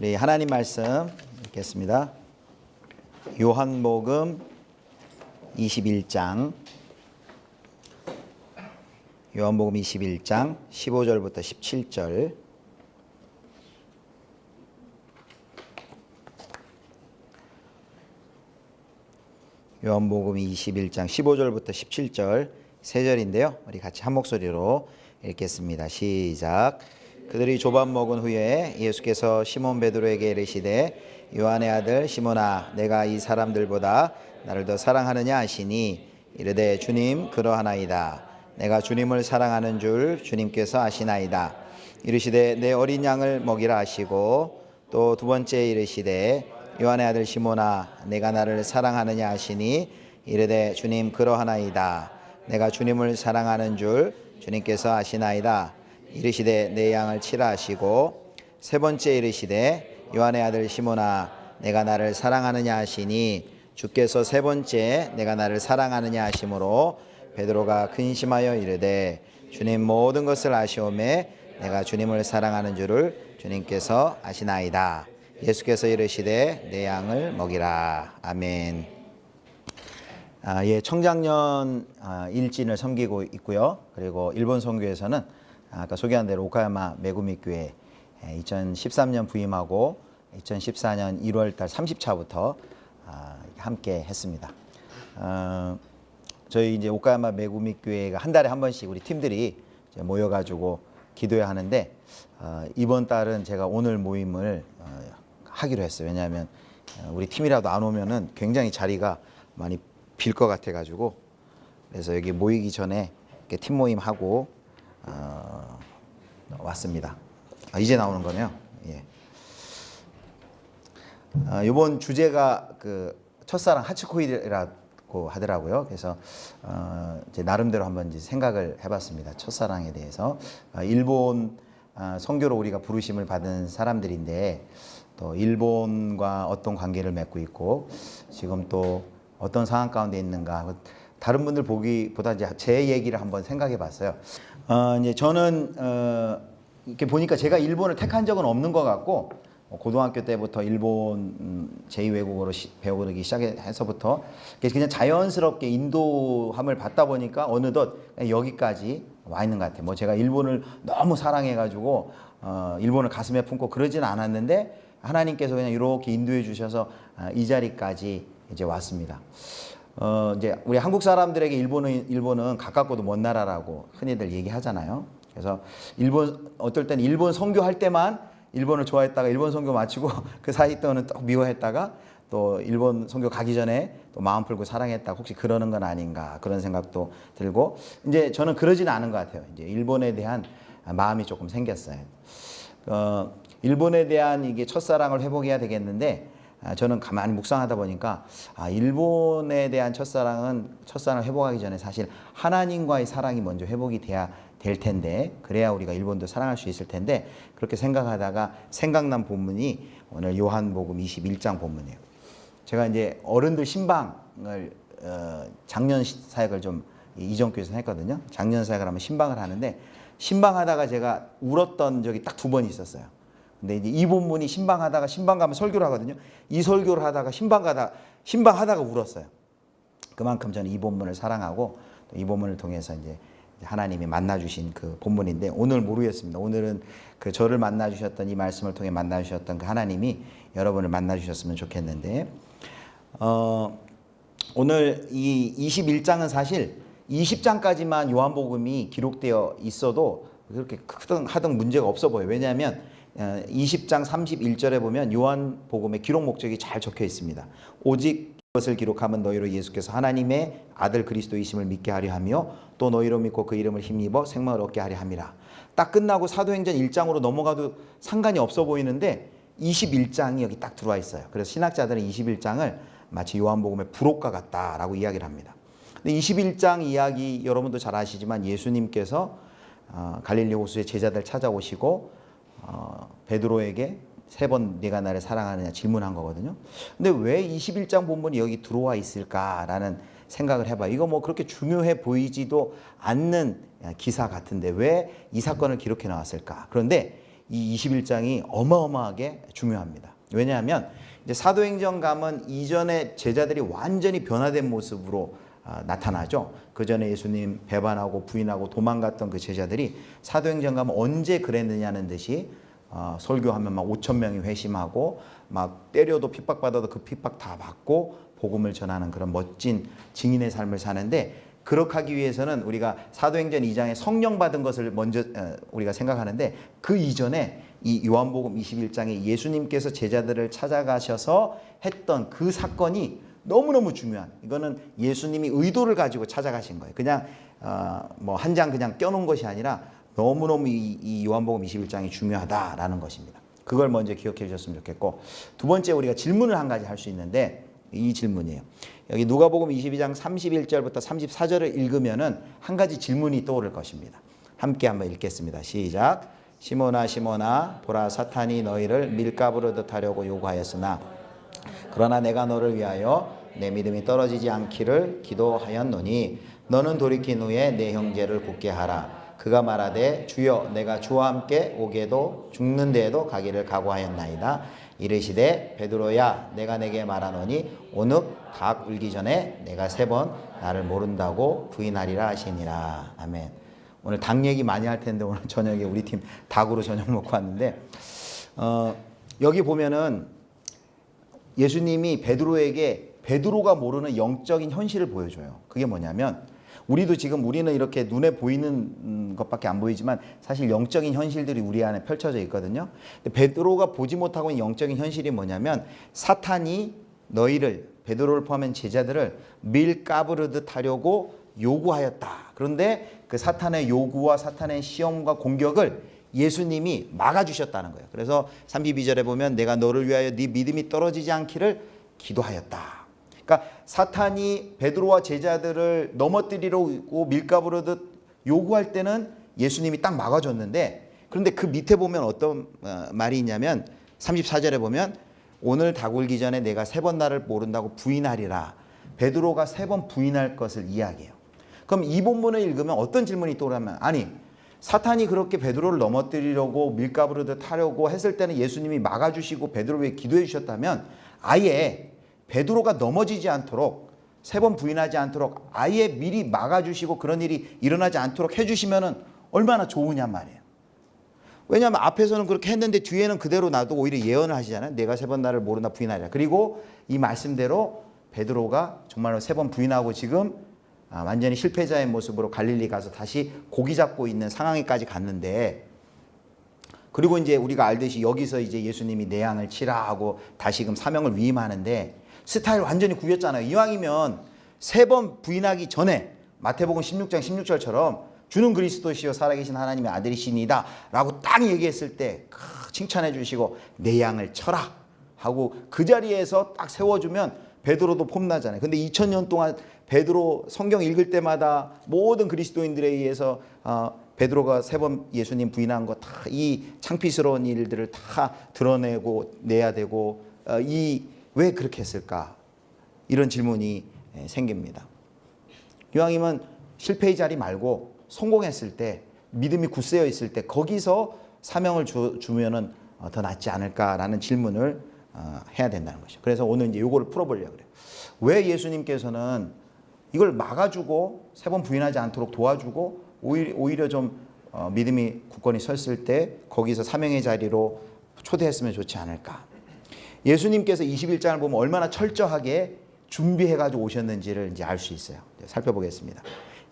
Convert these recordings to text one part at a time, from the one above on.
우리 하나님 말씀 읽겠습니다. 요한복음 21장 15절부터 17절. 요한복음 21장 15절부터 17절 세 절인데요. 우리 같이 한 목소리로 읽겠습니다. 시작. 그들이 조밥 먹은 후에 예수께서 시몬 베드로에게 이르시되 요한의 아들 시몬아, 내가 이 사람들보다 나를 더 사랑하느냐 하시니 이르되 주님, 그러하나이다. 내가 주님을 사랑하는 줄 주님께서 아시나이다. 이르시되 내 어린 양을 먹이라 하시고 또 두 번째 이르시되 요한의 아들 시몬아, 내가 나를 사랑하느냐 하시니 이르되 주님, 그러하나이다. 내가 주님을 사랑하는 줄 주님께서 아시나이다. 이르시되 내 양을 치라 하시고 세 번째 이르시되 요한의 아들 시몬아, 내가 나를 사랑하느냐 하시니 주께서 세 번째 내가 나를 사랑하느냐 하심으로 베드로가 근심하여 이르되 주님, 모든 것을 아시오매 내가 주님을 사랑하는 줄을 주님께서 아시나이다. 예수께서 이르시되 내 양을 먹이라. 아멘. 청장년 일진을 섬기고 있고요. 그리고 일본 선교에서는 아까 소개한 대로 오카야마 메구미 교회 2013년 부임하고 2014년 1월달 30차부터 함께 했습니다. 저희 이제 오카야마 메구미 교회가 한 달에 한 번씩 우리 팀들이 이제 모여가지고 기도회 하는데 이번 달은 제가 오늘 모임을 하기로 했어요. 왜냐하면 우리 팀이라도 안 오면은 굉장히 자리가 많이 빌 것 같아가지고, 그래서 여기 모이기 전에 이렇게 팀 모임 하고 왔습니다. 이제 나오는 거네요. 예. 이번 주제가 그 첫사랑 하츠코이라고 하더라고요. 그래서 제 나름대로 한번 이제 생각을 해봤습니다. 첫사랑에 대해서. 일본 선교로 우리가 부르심을 받은 사람들인데 또 일본과 어떤 관계를 맺고 있고 지금 또 어떤 상황 가운데 있는가, 다른 분들 보기보다 이제 제 얘기를 한번 생각해 봤어요. 이제 저는 이렇게 보니까 제가 일본을 택한 적은 없는 것 같고, 고등학교 때부터 일본 제2외국어로 배우기 시작해서부터 그냥 자연스럽게 인도함을 받다 보니까 어느덧 여기까지 와 있는 것 같아요. 뭐 제가 일본을 너무 사랑해가지고 일본을 가슴에 품고 그러지는 않았는데 하나님께서 그냥 이렇게 인도해 주셔서 이 자리까지 이제 왔습니다. 이제 우리 한국 사람들에게 일본은 가깝고도 먼 나라라고 흔히들 얘기하잖아요. 그래서 어떨 때는 일본 선교할 때만 일본을 좋아했다가 일본 선교 마치고 그 사이 동안은 또 미워했다가 또 일본 선교 가기 전에 또 마음 풀고 사랑했다가 혹시 그러는 건 아닌가, 그런 생각도 들고, 이제 저는 그러지는 않은 것 같아요. 이제 일본에 대한 마음이 조금 생겼어요. 일본에 대한 이게 첫사랑을 회복해야 되겠는데, 저는 가만히 묵상하다 보니까 일본에 대한 첫사랑을 회복하기 전에 사실 하나님과의 사랑이 먼저 회복이 돼야 될 텐데, 그래야 우리가 일본도 사랑할 수 있을 텐데, 그렇게 생각하다가 생각난 본문이 오늘 요한복음 21장 본문이에요. 제가 이제 어른들 신방을 작년 사역을 좀 이전교회에서 했거든요. 작년 사역을 하면 신방을 하는데, 신방하다가 제가 울었던 적이 딱 2번 있었어요. 근데 이제 이 본문이 신방 가면 설교를 하거든요. 이 설교를 하다가 신방하다가 울었어요. 그만큼 저는 이 본문을 사랑하고 또 이 본문을 통해서 이제 하나님이 만나주신 그 본문인데, 오늘 모르겠습니다. 오늘은 그 저를 만나주셨던, 이 말씀을 통해 만나주셨던 그 하나님이 여러분을 만나주셨으면 좋겠는데, 오늘 이 21장은 사실 20장까지만 요한복음이 기록되어 있어도 그렇게 하등 문제가 없어 보여요. 왜냐하면 20장 31절에 보면 요한복음의 기록 목적이 잘 적혀 있습니다. 오직 이것을 기록하면 너희로 예수께서 하나님의 아들 그리스도이심을 믿게 하려 하며 또 너희로 믿고 그 이름을 힘입어 생명을 얻게 하려 함이라. 딱 끝나고 사도행전 1장으로 넘어가도 상관이 없어 보이는데 21장이 여기 딱 들어와 있어요. 그래서 신학자들은 21장을 마치 요한복음의 부록과 같다라고 이야기를 합니다. 근데 21장 이야기 여러분도 잘 아시지만 예수님께서 갈릴리 호수에 제자들 찾아오시고 베드로에게 3번 네가 나를 사랑하느냐 질문한 거거든요. 근데 왜 21장 본문이 여기 들어와 있을까라는 생각을 해봐요. 이거 뭐 그렇게 중요해 보이지도 않는 기사 같은데 왜 이 사건을 기록해 나왔을까? 그런데 이 21장이 어마어마하게 중요합니다. 왜냐하면 이제 사도행전 가면 이전에 제자들이 완전히 변화된 모습으로 나타나죠. 그 전에 예수님 배반하고 부인하고 도망갔던 그 제자들이 사도행전 가면 언제 그랬느냐는 듯이 설교하면 막 5천 명이 회심하고 막 때려도 핍박받아도 그 핍박 다 받고 복음을 전하는 그런 멋진 증인의 삶을 사는데, 그렇게 하기 위해서는 우리가 사도행전 2장에 성령 받은 것을 먼저 우리가 생각하는데, 그 이전에 이 요한복음 21장에 예수님께서 제자들을 찾아가셔서 했던 그 사건이 너무너무 중요한, 이거는 예수님이 의도를 가지고 찾아가신 거예요. 그냥 뭐 한 장 그냥 껴놓은 것이 아니라 너무너무 이 요한복음 21장이 중요하다라는 것입니다. 그걸 먼저 기억해 주셨으면 좋겠고, 두 번째 우리가 질문을 한 가지 할 수 있는데, 이 질문이에요. 여기 누가복음 22장 31절부터 34절을 읽으면은 한 가지 질문이 떠오를 것입니다. 함께 한번 읽겠습니다. 시작. 시몬아 시몬아 보라, 사탄이 너희를 밀가부르듯 하려고 요구하였으나 그러나 내가 너를 위하여 내 믿음이 떨어지지 않기를 기도하였노니 너는 돌이킨 후에 내 형제를 굳게 하라. 그가 말하되 주여 내가 주와 함께 오게도 죽는 데에도 가기를 각오하였나이다. 이르시되 베드로야 내가 내게 말하노니 오늘 닭 울기 전에 내가 3번 나를 모른다고 부인하리라 하시니라. 아멘. 오늘 닭 얘기 많이 할 텐데 오늘 저녁에 우리 팀 닭으로 저녁 먹고 왔는데, 여기 보면은 예수님이 베드로가 모르는 영적인 현실을 보여줘요. 그게 뭐냐면, 우리도 지금 우리는 이렇게 눈에 보이는 것밖에 안 보이지만 사실 영적인 현실들이 우리 안에 펼쳐져 있거든요. 근데 베드로가 보지 못하고 있는 영적인 현실이 뭐냐면, 사탄이 너희를, 베드로를 포함한 제자들을 밀가부르듯 하려고 요구하였다. 그런데 그 사탄의 요구와 사탄의 시험과 공격을 예수님이 막아주셨다는 거예요. 그래서 32절에 보면 내가 너를 위하여 네 믿음이 떨어지지 않기를 기도하였다. 그러니까 사탄이 베드로와 제자들을 넘어뜨리려고 밀가부르듯 요구할 때는 예수님이 딱 막아줬는데, 그런데 그 밑에 보면 어떤 말이 있냐면 34절에 보면 오늘 닭 울기 전에 내가 3번 나를 모른다고 부인하리라. 베드로가 3번 부인할 것을 이야기해요. 그럼 이 본문을 읽으면 어떤 질문이 떠오르면, 아니 사탄이 그렇게 베드로를 넘어뜨리려고 밀가부르듯 하려고 했을 때는 예수님이 막아주시고 베드로 위해 기도해 주셨다면, 아예 베드로가 넘어지지 않도록 3번 부인하지 않도록 아예 미리 막아주시고 그런 일이 일어나지 않도록 해주시면 얼마나 좋으냔 말이에요. 왜냐하면 앞에서는 그렇게 했는데 뒤에는 그대로 놔도 오히려 예언을 하시잖아요. 내가 3번 나를 모른다 부인하리라. 그리고 이 말씀대로 베드로가 정말로 3번 부인하고 지금 완전히 실패자의 모습으로 갈릴리 가서 다시 고기 잡고 있는 상황에까지 갔는데, 그리고 이제 우리가 알듯이 여기서 이제 예수님이 내 양을 치라 하고 다시금 사명을 위임하는데 스타일 완전히 구겼잖아요. 이왕이면 3번 부인하기 전에 마태복음 16장 16절처럼 주는 그리스도시요 살아계신 하나님의 아들이시니다 라고 딱 얘기했을 때 칭찬해 주시고 내 양을 쳐라 하고 그 자리에서 딱 세워주면 베드로도 폼나잖아요. 근데 2000년 동안 베드로 성경 읽을 때마다 모든 그리스도인들에 의해서 베드로가 3번 예수님 부인한 거 다 이 창피스러운 일들을 다 드러내고 내야 되고, 왜 그렇게 했을까? 이런 질문이 생깁니다. 이왕이면 실패의 자리 말고 성공했을 때, 믿음이 굳세어 있을 때 거기서 사명을 주면은 더 낫지 않을까라는 질문을 해야 된다는 것이죠. 그래서 오늘 이제 요거를 풀어보려고 그래요. 왜 예수님께서는 이걸 막아주고 3번 부인하지 않도록 도와주고 오히려 좀 믿음이 굳건히 섰을 때 거기서 사명의 자리로 초대했으면 좋지 않을까? 예수님께서 21장을 보면 얼마나 철저하게 준비해가지고 오셨는지를 이제 알 수 있어요. 살펴보겠습니다.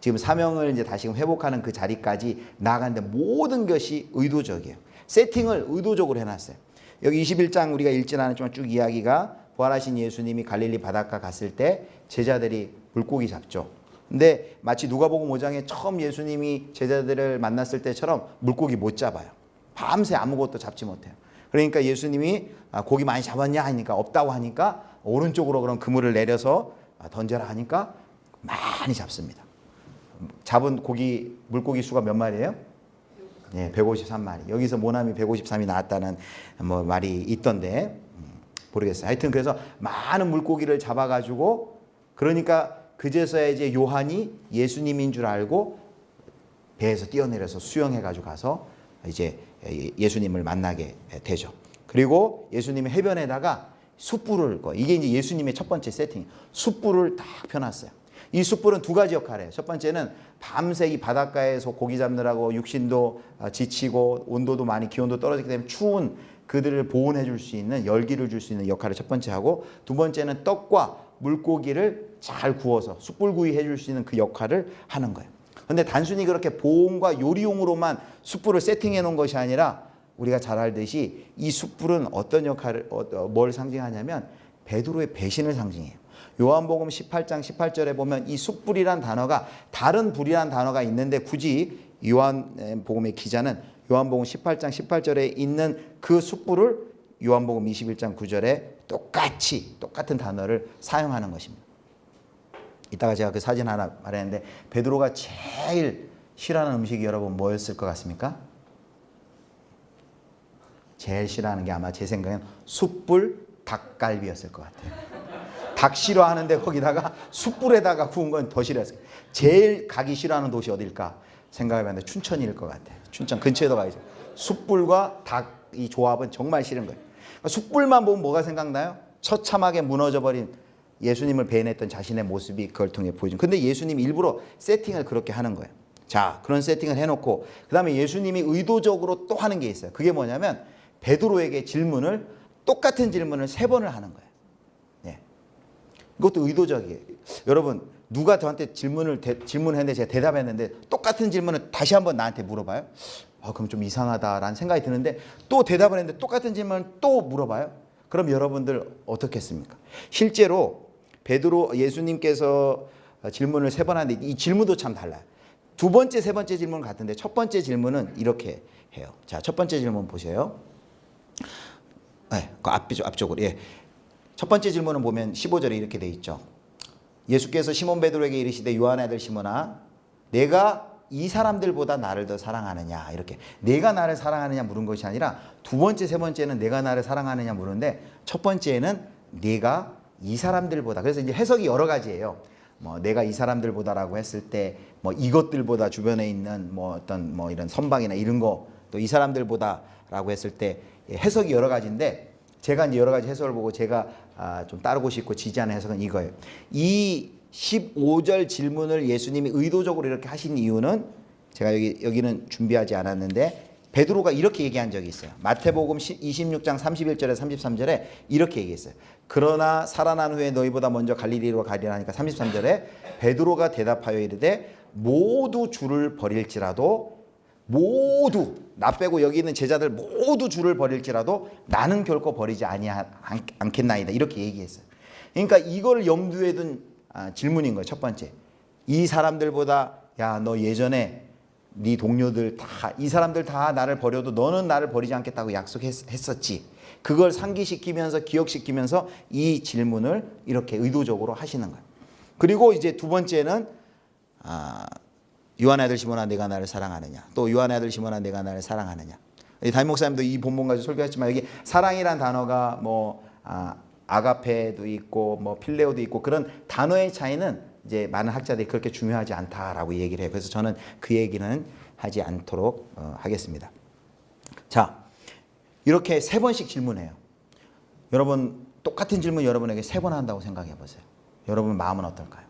지금 사명을 이제 다시금 회복하는 그 자리까지 나아가는데 모든 것이 의도적이에요. 세팅을 의도적으로 해놨어요. 여기 21장 우리가 읽지는 않았지만 쭉 이야기가 부활하신 예수님이 갈릴리 바닷가 갔을 때 제자들이 물고기 잡죠. 근데 마치 누가복음 5장에 처음 예수님이 제자들을 만났을 때처럼 물고기 못 잡아요. 밤새 아무것도 잡지 못해요. 그러니까 예수님이 고기 많이 잡았냐 하니까 없다고 하니까 오른쪽으로 그럼 그물을 내려서 던져라 하니까 많이 잡습니다. 잡은 물고기 수가 몇 마리예요? 네, 153마리. 여기서 모나미 153이 나왔다는 뭐 말이 있던데 모르겠어요. 하여튼 그래서 많은 물고기를 잡아가지고, 그러니까 그제서야 이제 요한이 예수님인 줄 알고 배에서 뛰어내려서 수영해가지고 가서 이제 예수님을 만나게 되죠. 그리고 예수님이 해변에다가 숯불을 이게 이제 예수님의 첫 번째 세팅. 숯불을 딱 펴놨어요. 이 숯불은 두 가지 역할을 해요. 첫 번째는 밤새 이 바닷가에서 고기 잡느라고 육신도 지치고 온도도 많이 기온도 떨어지기 때문에 추운 그들을 보온해 줄 수 있는 열기를 줄 수 있는 역할을 첫 번째 하고, 두 번째는 떡과 물고기를 잘 구워서 숯불구이 해줄 수 있는 그 역할을 하는 거예요. 그런데 단순히 그렇게 보온과 요리용으로만 숯불을 세팅해 놓은 것이 아니라 우리가 잘 알듯이 이 숯불은 어떤 역할을 뭘 상징하냐면 베드로의 배신을 상징해요. 요한복음 18장 18절에 보면 이 숯불이란 단어가 다른 불이란 단어가 있는데 굳이 요한복음의 기자는 요한복음 18장 18절에 있는 그 숯불을 요한복음 21장 9절에 똑같은 단어를 사용하는 것입니다. 이따가 제가 그 사진 하나 말했는데 베드로가 제일 싫어하는 음식이 여러분 뭐였을 것 같습니까? 제일 싫어하는 게 아마 제 생각엔 숯불 닭갈비였을 것 같아요. 닭 싫어하는데 거기다가 숯불에다가 구운 건 더 싫어했어요. 제일 가기 싫어하는 도시 어딜까 생각해봤는데 춘천일 것 같아요. 춘천 근처에도 가야죠. 숯불과 닭 이 조합은 정말 싫은 거예요. 숯불만 보면 뭐가 생각나요? 처참하게 무너져버린 예수님을 배신했던 자신의 모습이 그걸 통해 보이죠. 근데 예수님이 일부러 세팅을 그렇게 하는 거예요. 자, 그런 세팅을 해놓고 그 다음에 예수님이 의도적으로 또 하는 게 있어요. 그게 뭐냐면 베드로에게 똑같은 질문을 3번을 하는 거예요. 예. 이것도 의도적이에요. 여러분 누가 저한테 질문했는데 제가 대답했는데 똑같은 질문을 다시 한번 나한테 물어봐요. 그럼 좀 이상하다라는 생각이 드는데 또 대답을 했는데 똑같은 질문을 또 물어봐요. 그럼 여러분들 어떻겠습니까? 실제로 예수님께서 질문을 3번 하는데 이 질문도 참 달라요. 두 번째, 세 번째 질문은 같은데 첫 번째 질문은 이렇게 해요. 자, 첫 번째 질문 보세요. 네, 그 앞쪽으로. 예. 첫 번째 질문은 보면 15절에 이렇게 돼 있죠. 예수께서 시몬 베드로에게 이르시되 요한의 아들 시몬아, 내가 이 사람들보다 나를 더 사랑하느냐, 이렇게 내가 나를 사랑하느냐 물은 것이 아니라 두 번째, 세 번째는 내가 나를 사랑하느냐 물었는데 첫 번째는 내가 이 사람들보다. 그래서 이제 해석이 여러 가지예요. 내가 이 사람들보다라고 했을 때 이것들보다 주변에 있는 어떤 이런 선박이나 이런 거, 또 이 사람들보다라고 했을 때 해석이 여러 가지인데 제가 이제 여러 가지 해석을 보고 제가 좀 따르고 싶고 지지하는 해석은 이거예요. 이 15절 질문을 예수님이 의도적으로 이렇게 하신 이유는 제가 여기는 준비하지 않았는데 베드로가 이렇게 얘기한 적이 있어요. 마태복음 26장 31절에 33절에 이렇게 얘기했어요. 그러나 살아난 후에 너희보다 먼저 갈릴리로 가리라 하니까 33절에 베드로가 대답하여 이르되 모두 주를 버릴지라도 모두 나 빼고 여기 있는 제자들 모두 주를 버릴지라도 나는 결코 버리지 않겠나이다 이렇게 얘기했어요. 그러니까 이걸 염두에 둔 질문인 거예요. 첫 번째, 이 사람들보다 야 너 예전에 네 동료들 다 이 사람들 다 나를 버려도 너는 나를 버리지 않겠다고 약속했었지. 그걸 상기시키면서 기억시키면서 이 질문을 이렇게 의도적으로 하시는 거예요. 그리고 이제 두 번째는 요한의 아들 시몬아 내가 나를 사랑하느냐, 또 요한의 아들 시몬아 내가 나를 사랑하느냐. 담임 목사님도 이 본문 가지고 설교했지만 여기 사랑이란 단어가 아가페도 있고 필레오도 있고 그런 단어의 차이는 이제 많은 학자들이 그렇게 중요하지 않다라고 얘기를 해요. 그래서 저는 그 얘기는 하지 않도록 하겠습니다. 자, 이렇게 3번씩 질문해요. 여러분 똑같은 질문 여러분에게 3번 한다고 생각해 보세요. 여러분 마음은 어떨까요?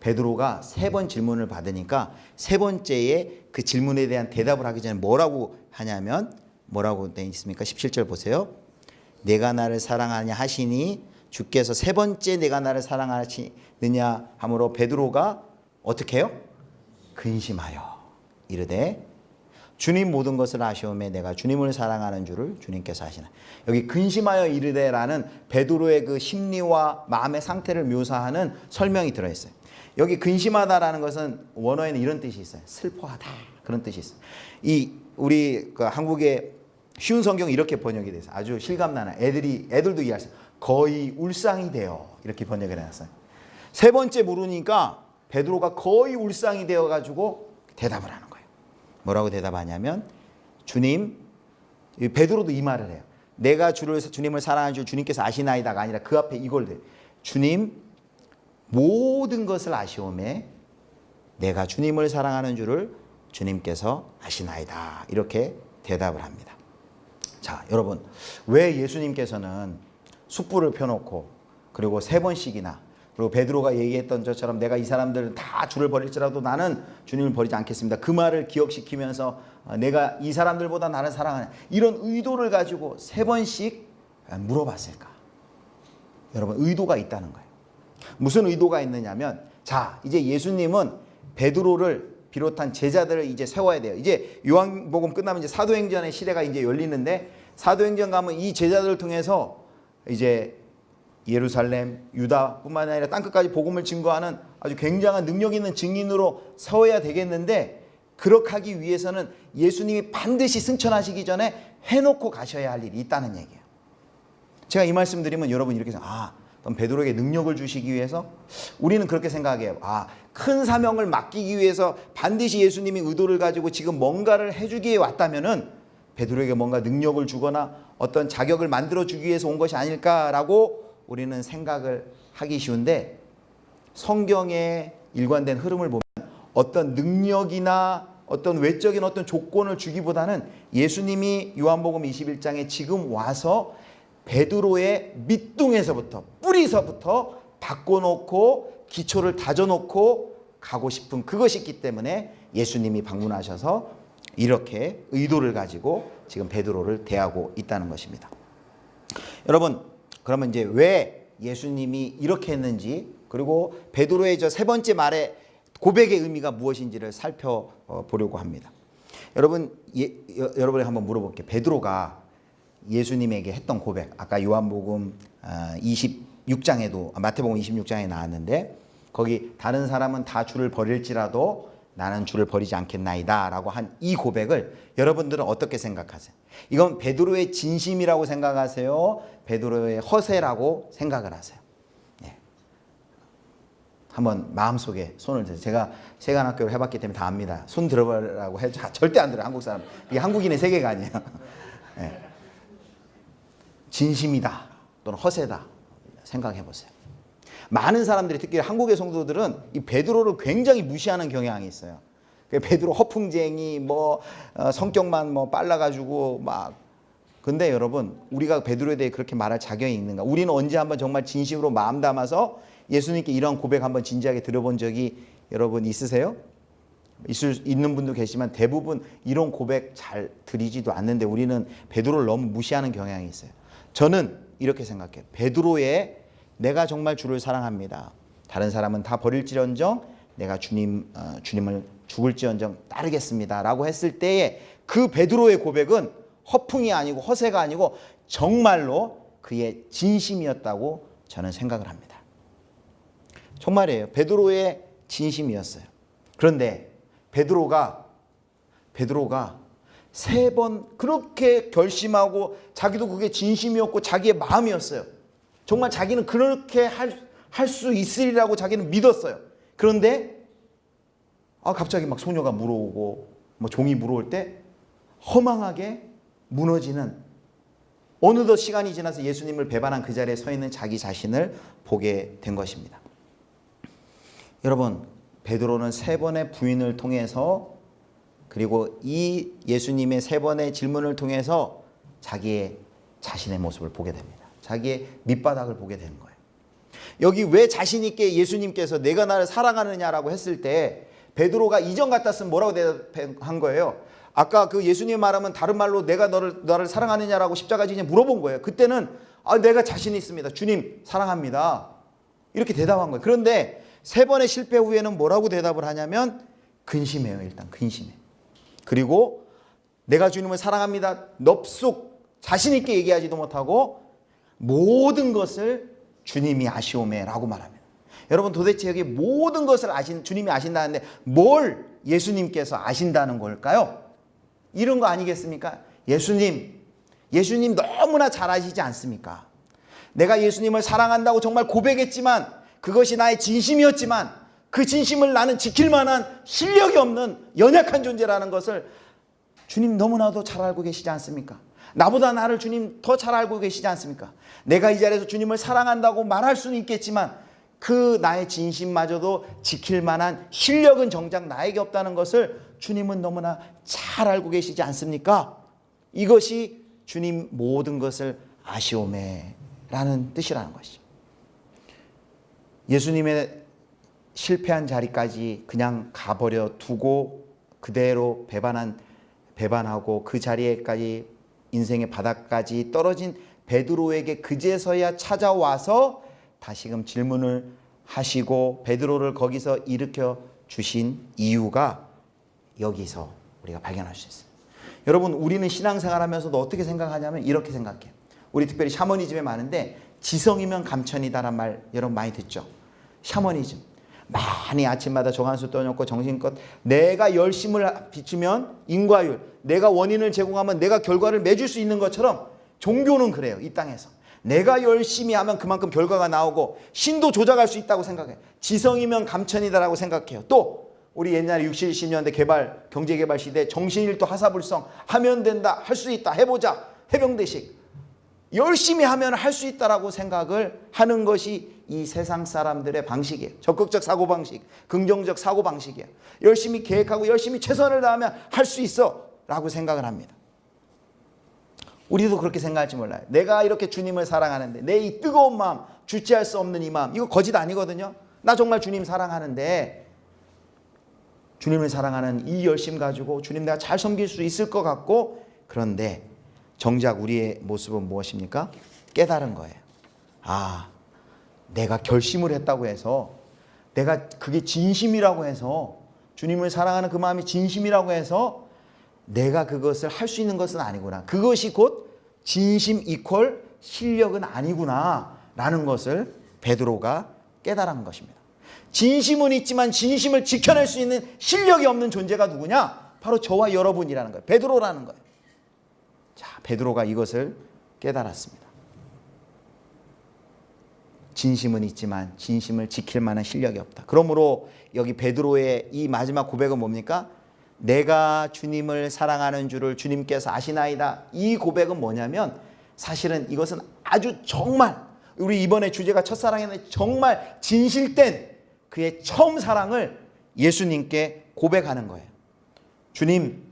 베드로가 3번 질문을 받으니까 세 번째에 그 질문에 대한 대답을 하기 전에 뭐라고 하냐면 뭐라고 되어 있습니까? 17절 보세요. 내가 나를 사랑하냐 하시니 주께서 세 번째 내가 나를 사랑하느냐 하므로 베드로가 어떻게 해요? 근심하여 이르되 주님 모든 것을 아시오매 내가 주님을 사랑하는 줄을 주님께서 아시나. 여기 근심하여 이르되라는 베드로의 그 심리와 마음의 상태를 묘사하는 설명이 들어있어요. 여기 근심하다라는 것은 원어에는 이런 뜻이 있어요. 슬퍼하다 그런 뜻이 있어요. 우리 그 한국의 쉬운 성경 이렇게 번역이 돼서 아주 실감나는 애들도 이해할 수 있어요. 거의 울상이 되어 이렇게 번역을 해놨어요. 세 번째 물으니까 베드로가 거의 울상이 되어 가지고 대답을 하는 거예요. 뭐라고 대답하냐면 주님, 베드로도 이 말을 해요. 내가 주님을 사랑하는 줄 주님께서 아시나이다가 아니라 그 앞에 이걸 대 주님 모든 것을 아시오매 내가 주님을 사랑하는 줄을 주님께서 아시나이다 이렇게 대답을 합니다. 자, 여러분, 왜 예수님께서는 숯불을 펴놓고 그리고 3번씩이나, 그리고 베드로가 얘기했던 것처럼 내가 이 사람들은 다 주를 버릴지라도 나는 주님을 버리지 않겠습니다, 그 말을 기억시키면서 내가 이 사람들보다 나를 사랑하냐, 이런 의도를 가지고 3번씩 물어봤을까? 여러분, 의도가 있다는 거예요. 무슨 의도가 있느냐면, 자, 이제 예수님은 베드로를 비롯한 제자들을 이제 세워야 돼요. 이제 요한복음 끝나면 이제 사도행전의 시대가 이제 열리는데, 사도행전 가면 이 제자들을 통해서 이제 예루살렘, 유다뿐만 아니라 땅끝까지 복음을 증거하는 아주 굉장한 능력 있는 증인으로 세워야 되겠는데, 그렇게 하기 위해서는 예수님이 반드시 승천하시기 전에 해놓고 가셔야 할 일이 있다는 얘기예요. 제가 이 말씀 드리면 여러분 이렇게 생각, 그럼 베드로에게 능력을 주시기 위해서? 우리는 그렇게 생각해요. 큰 사명을 맡기기 위해서 반드시 예수님이 의도를 가지고 지금 뭔가를 해주기에 왔다면은 베드로에게 뭔가 능력을 주거나 어떤 자격을 만들어 주기 위해서 온 것이 아닐까라고 우리는 생각을 하기 쉬운데, 성경의 일관된 흐름을 보면 어떤 능력이나 어떤 외적인 어떤 조건을 주기보다는 예수님이 요한복음 21장에 지금 와서 베드로의 밑둥에서부터, 뿌리서부터 바꿔놓고 기초를 다져놓고 가고 싶은 그것이 있기 때문에 예수님이 방문하셔서 이렇게 의도를 가지고 지금 베드로를 대하고 있다는 것입니다. 여러분, 그러면 이제 왜 예수님이 이렇게 했는지, 그리고 베드로의 저 3번째 말의 고백의 의미가 무엇인지를 살펴보려고 합니다. 여러분, 여러분이 한번 물어볼게요. 베드로가 예수님에게 했던 고백, 아까 요한복음 26장에도, 마태복음 26장에 나왔는데, 거기 다른 사람은 다 주를 버릴지라도 나는 주를 버리지 않겠나이다 라고 한 이 고백을 여러분들은 어떻게 생각하세요? 이건 베드로의 진심이라고 생각하세요? 베드로의 허세라고 생각을 하세요? 네. 한번 마음속에 손을 드세요. 제가 세간학교를 해봤기 때문에 다 압니다. 손 들어보라고 해도 절대 안 들어요. 한국 사람. 이게 한국인의 세계가 아니에요. 네. 진심이다 또는 허세다 생각해 보세요. 많은 사람들이, 특히 한국의 성도들은 이 베드로를 굉장히 무시하는 경향이 있어요. 베드로 허풍쟁이, 성격만 빨라가지고 막. 근데 여러분, 우리가 베드로에 대해 그렇게 말할 자격이 있는가? 우리는 언제 한번 정말 진심으로 마음 담아서 예수님께 이런 고백 한번 진지하게 들어본 적이 여러분 있으세요? 있는 분도 계시지만 대부분 이런 고백 잘 드리지도 않는데 우리는 베드로를 너무 무시하는 경향이 있어요. 저는 이렇게 생각해요. 베드로의 내가 정말 주를 사랑합니다, 다른 사람은 다 버릴지언정 내가 주님을 죽을지언정 따르겠습니다 라고 했을 때에 그 베드로의 고백은 허풍이 아니고 허세가 아니고 정말로 그의 진심이었다고 저는 생각을 합니다. 정말이에요. 베드로의 진심이었어요. 그런데 베드로가 3번 그렇게 결심하고, 자기도 그게 진심이었고 자기의 마음이었어요. 정말 자기는 그렇게 할 수 있으리라고 자기는 믿었어요. 그런데 갑자기 막 소녀가 물어오고 종이 물어올 때 허망하게 무너지는, 어느덧 시간이 지나서 예수님을 배반한 그 자리에 서 있는 자기 자신을 보게 된 것입니다. 여러분, 베드로는 3번의 부인을 통해서, 그리고 이 예수님의 3번의 질문을 통해서 자기의 자신의 모습을 보게 됩니다. 자기의 밑바닥을 보게 되는 거예요. 여기 왜 자신 있게 예수님께서 내가 나를 사랑하느냐라고 했을 때 베드로가 이전 같았으면 뭐라고 대답한 거예요? 아까 그 예수님 말하면 다른 말로 내가 너를 사랑하느냐라고 십자가 지에 물어본 거예요. 그때는 내가 자신 있습니다, 주님 사랑합니다, 이렇게 대답한 거예요. 그런데 3번의 실패 후에는 뭐라고 대답을 하냐면 근심해요. 일단 근심해. 그리고 내가 주님을 사랑합니다 넙숙 자신 있게 얘기하지도 못하고 모든 것을 주님이 아시오매 라고 말합니다. 여러분, 도대체 여기 모든 것을 주님이 아신다는데 뭘 예수님께서 아신다는 걸까요? 이런 거 아니겠습니까? 예수님 너무나 잘 아시지 않습니까? 내가 예수님을 사랑한다고 정말 고백했지만, 그것이 나의 진심이었지만 그 진심을 나는 지킬 만한 실력이 없는 연약한 존재라는 것을 주님 너무나도 잘 알고 계시지 않습니까? 나보다 나를 주님 더 잘 알고 계시지 않습니까? 내가 이 자리에서 주님을 사랑한다고 말할 수는 있겠지만 그 나의 진심마저도 지킬 만한 실력은 정작 나에게 없다는 것을 주님은 너무나 잘 알고 계시지 않습니까? 이것이 주님 모든 것을 아시오매라는 뜻이라는 것이죠. 예수님의 실패한 자리까지 그냥 가버려 두고 그대로 배반하고 그 자리에까지 인생의 바닥까지 떨어진 베드로에게 그제서야 찾아와서 다시금 질문을 하시고 베드로를 거기서 일으켜 주신 이유가 여기서 우리가 발견할 수 있어요. 여러분, 우리는 신앙생활하면서도 어떻게 생각하냐면 이렇게 생각해요. 우리 특별히 샤머니즘에 많은데 지성이면 감천이다란 말 여러분 많이 듣죠. 샤머니즘 많이 아침마다 정한수 떠놓고 정신껏 내가 열심을 비추면 인과율, 내가 원인을 제공하면 내가 결과를 맺을 수 있는 것처럼 종교는 그래요. 이 땅에서 내가 열심히 하면 그만큼 결과가 나오고 신도 조작할 수 있다고 생각해요. 지성이면 감천이다라고 생각해요. 또 우리 옛날에 60, 70년대 경제개발 시대 정신일도 하사불성 하면 된다, 할 수 있다, 해보자, 해병대식 열심히 하면 할 수 있다라고 생각을 하는 것이 이 세상 사람들의 방식이에요. 적극적 사고방식, 긍정적 사고방식이에요. 열심히 계획하고 열심히 최선을 다하면 할 수 있어 라고 생각을 합니다. 우리도 그렇게 생각할지 몰라요. 내가 이렇게 주님을 사랑하는데 내 이 뜨거운 마음, 주체할 수 없는 이 마음, 이거 거짓 아니거든요. 나 정말 주님 사랑하는데 주님을 사랑하는 이 열심 가지고 주님 내가 잘 섬길 수 있을 것 같고, 그런데 정작 우리의 모습은 무엇입니까? 깨달은 거예요. 아, 내가 결심을 했다고 해서, 내가 그게 진심이라고 해서, 주님을 사랑하는 그 마음이 진심이라고 해서 내가 그것을 할 수 있는 것은 아니구나. 그것이 곧 진심 이퀄 실력은 아니구나 라는 것을 베드로가 깨달은 것입니다. 진심은 있지만 진심을 지켜낼 수 있는 실력이 없는 존재가 누구냐? 바로 저와 여러분이라는 거예요. 베드로라는 거예요. 자, 베드로가 이것을 깨달았습니다. 진심은 있지만 진심을 지킬 만한 실력이 없다. 그러므로 여기 베드로의 이 마지막 고백은 뭡니까? 내가 주님을 사랑하는 줄을 주님께서 아시나이다. 이 고백은 뭐냐면 사실은 이것은 아주 정말 우리 이번에 주제가 첫사랑인데 정말 진실된 그의 처음 사랑을 예수님께 고백하는 거예요. 주님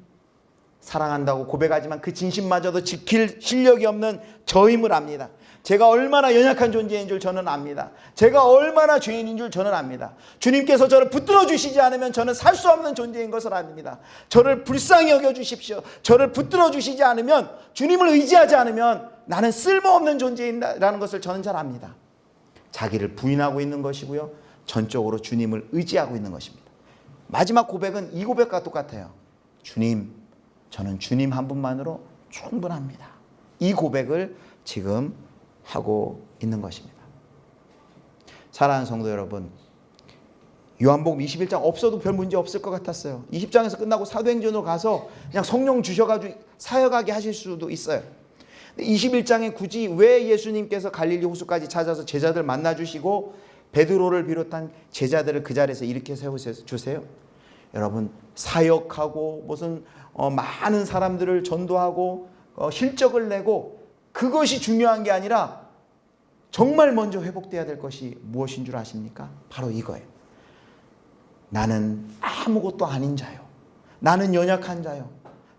사랑한다고 고백하지만 그 진심마저도 지킬 실력이 없는 저임을 압니다. 제가 얼마나 연약한 존재인 줄 저는 압니다. 제가 얼마나 죄인인 줄 저는 압니다. 주님께서 저를 붙들어 주시지 않으면 저는 살 수 없는 존재인 것을 압니다. 저를 불쌍히 여겨 주십시오. 저를 붙들어 주시지 않으면, 주님을 의지하지 않으면 나는 쓸모없는 존재인다라는 것을 저는 잘 압니다. 자기를 부인하고 있는 것이고요, 전적으로 주님을 의지하고 있는 것입니다. 마지막 고백은 이 고백과 똑같아요. 주님, 저는 주님 한 분만으로 충분합니다. 이 고백을 지금 하고 있는 것입니다. 사랑하는 성도 여러분, 요한복음 21장 없어도 별 문제 없을 것 같았어요. 20장에서 끝나고 사도행전으로 가서 그냥 성령 주셔가지고 사역하게 하실 수도 있어요. 21장에 굳이 왜 예수님께서 갈릴리 호수까지 찾아서 제자들 만나주시고 베드로를 비롯한 제자들을 그 자리에서 일으켜 세워주세요? 여러분, 사역하고 무슨 많은 사람들을 전도하고 실적을 내고 그것이 중요한 게 아니라 정말 먼저 회복돼야 될 것이 무엇인 줄 아십니까? 바로 이거예요. 나는 아무것도 아닌 자요. 나는 연약한 자요.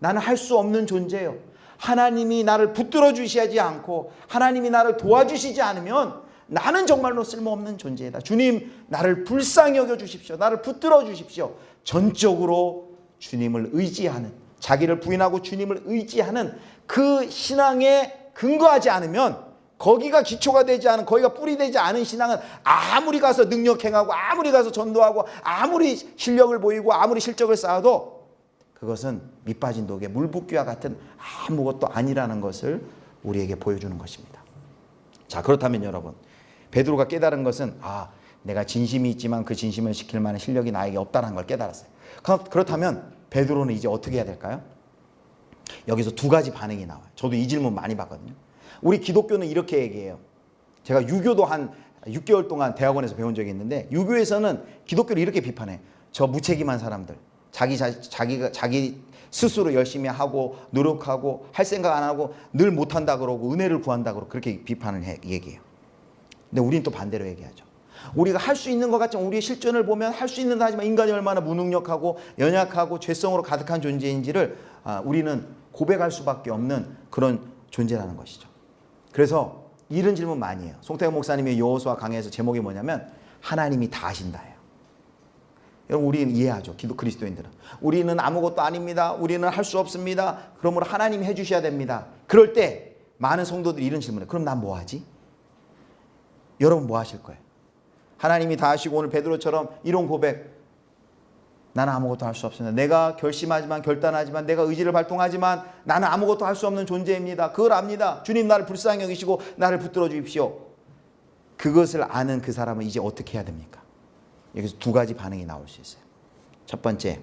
나는 할 수 없는 존재요. 하나님이 나를 붙들어 주시지 않고 하나님이 나를 도와주시지 않으면 나는 정말로 쓸모없는 존재이다. 주님, 나를 불쌍히 여겨 주십시오. 나를 붙들어 주십시오. 전적으로 주님을 의지하는, 자기를 부인하고 주님을 의지하는 그 신앙에 근거하지 않으면, 거기가 기초가 되지 않은, 거기가 뿌리 되지 않은 신앙은 아무리 가서 능력 행하고 아무리 가서 전도하고 아무리 실력을 보이고 아무리 실적을 쌓아도 그것은 밑빠진 독에 물 붓기와 같은 아무것도 아니라는 것을 우리에게 보여주는 것입니다. 자, 그렇다면 여러분, 베드로가 깨달은 것은 내가 진심이 있지만 그 진심을 지킬 만한 실력이 나에게 없다는 걸 깨달았어요. 그렇다면 베드로는 이제 어떻게 해야 될까요? 여기서 두 가지 반응이 나와요. 저도 이 질문 많이 받거든요. 우리 기독교는 이렇게 얘기해요. 제가 유교도 한 6개월 동안 대학원에서 배운 적이 있는데, 유교에서는 기독교를 이렇게 비판해. 저 무책임한 사람들, 자기 스스로 열심히 하고 노력하고 할 생각 안 하고 늘 못한다 그러고 은혜를 구한다 그러고 그렇게 비판을 얘기해요. 근데 우리는 또 반대로 얘기하죠. 우리가 할 수 있는 것 같지만 우리의 실전을 보면 할 수 있는 데 하지만 인간이 얼마나 무능력하고 연약하고 죄성으로 가득한 존재인지를 우리는 고백할 수밖에 없는 그런 존재라는 것이죠. 그래서 이런 질문 많이 해요. 송태경 목사님의 여호수아 강해에서 제목이 뭐냐면 하나님이 다 하신다예요. 여러분 우리는 이해하죠. 그리스도인들은. 우리는 아무것도 아닙니다. 우리는 할 수 없습니다. 그러므로 하나님이 해주셔야 됩니다. 그럴 때 많은 성도들이 이런 질문을 해요. 그럼 난 뭐 하지? 여러분 뭐 하실 거예요? 하나님이 다 하시고 오늘 베드로처럼 이런 고백, 나는 아무것도 할 수 없습니다. 내가 결심하지만 결단하지만 내가 의지를 발동하지만 나는 아무것도 할 수 없는 존재입니다. 그걸 압니다. 주님 나를 불쌍히 여기시고 나를 붙들어 주십시오. 그것을 아는 그 사람은 이제 어떻게 해야 됩니까? 여기서 두 가지 반응이 나올 수 있어요. 첫 번째,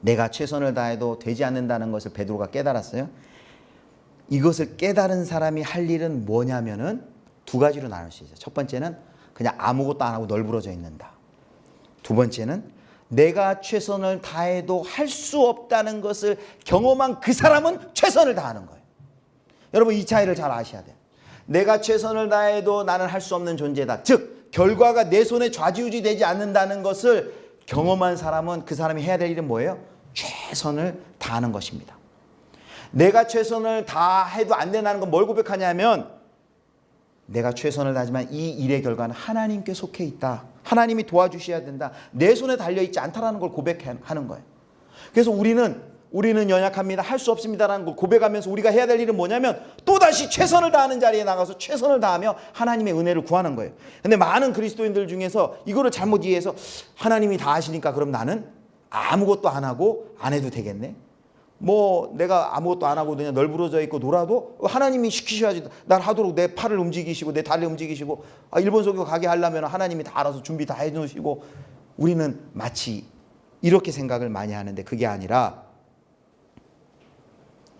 내가 최선을 다해도 되지 않는다는 것을 베드로가 깨달았어요. 이것을 깨달은 사람이 할 일은 뭐냐면은 두 가지로 나눌 수 있어요. 첫 번째는 그냥 아무것도 안 하고 널브러져 있는다. 두 번째는 내가 최선을 다해도 할 수 없다는 것을 경험한 그 사람은 최선을 다하는 거예요. 여러분 이 차이를 잘 아셔야 돼요. 내가 최선을 다해도 나는 할 수 없는 존재다. 즉 결과가 내 손에 좌지우지 되지 않는다는 것을 경험한 사람은 그 사람이 해야 될 일은 뭐예요? 최선을 다하는 것입니다. 내가 최선을 다해도 안 된다는 건 뭘 고백하냐면 내가 최선을 다하지만 이 일의 결과는 하나님께 속해 있다. 하나님이 도와주셔야 된다. 내 손에 달려있지 않다라는 걸 고백하는 거예요. 그래서 우리는 연약합니다. 할 수 없습니다라는 걸 고백하면서 우리가 해야 될 일은 뭐냐면 또다시 최선을 다하는 자리에 나가서 최선을 다하며 하나님의 은혜를 구하는 거예요. 근데 많은 그리스도인들 중에서 이거를 잘못 이해해서 하나님이 다 하시니까 그럼 나는 아무것도 안 하고 안 해도 되겠네. 뭐 내가 아무것도 안 하고 그냥 널브러져 있고 놀아도 하나님이 시키셔야지. 날 하도록 내 팔을 움직이시고 내 다리를 움직이시고 일본 선교 가게 하려면 하나님이 다 알아서 준비 다 해놓으시고 우리는 마치 이렇게 생각을 많이 하는데 그게 아니라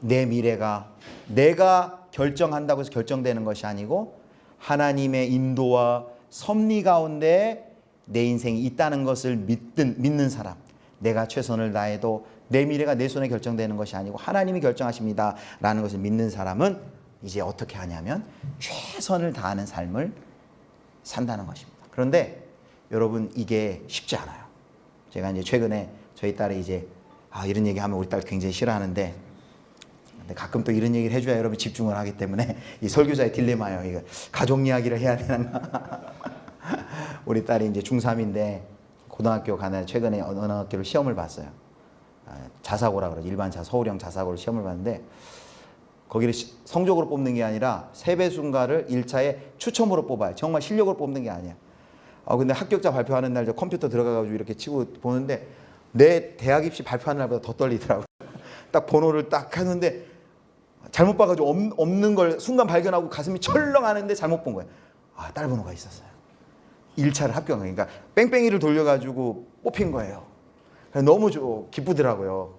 내 미래가 내가 결정한다고 해서 결정되는 것이 아니고 하나님의 인도와 섭리 가운데 내 인생이 있다는 것을 믿는 사람, 내가 최선을 다해도 내 미래가 내 손에 결정되는 것이 아니고 하나님이 결정하십니다 라는 것을 믿는 사람은 이제 어떻게 하냐면 최선을 다하는 삶을 산다는 것입니다. 그런데 여러분 이게 쉽지 않아요. 제가 이제 최근에 저희 딸이 이제 이런 얘기하면 우리 딸 굉장히 싫어하는데 근데 가끔 또 이런 얘기를 해줘야 여러분 집중을 하기 때문에 이 설교자의 딜레마예요. 이거 가족 이야기를 해야 되나? 우리 딸이 이제 중3인데 고등학교 가는 최근에 어느 학교를 시험을 봤어요. 자사고라 그러죠. 일반 서울형 자사고를 시험을 봤는데 거기를 성적으로 뽑는 게 아니라 세배순가를 1차에 추첨으로 뽑아요. 정말 실력으로 뽑는 게 아니야. 근데 합격자 발표하는 날 저 컴퓨터 들어가가지고 이렇게 치고 보는데 내 대학 입시 발표하는 날보다 더 떨리더라고요. 딱 번호를 딱 하는데 잘못 봐가지고 없는 걸 순간 발견하고 가슴이 철렁하는데 잘못 본 거예요. 딸 번호가 있었어요. 1차를 합격한 거예요. 그러니까 뺑뺑이를 돌려가지고 뽑힌 거예요. 너무 기쁘더라고요.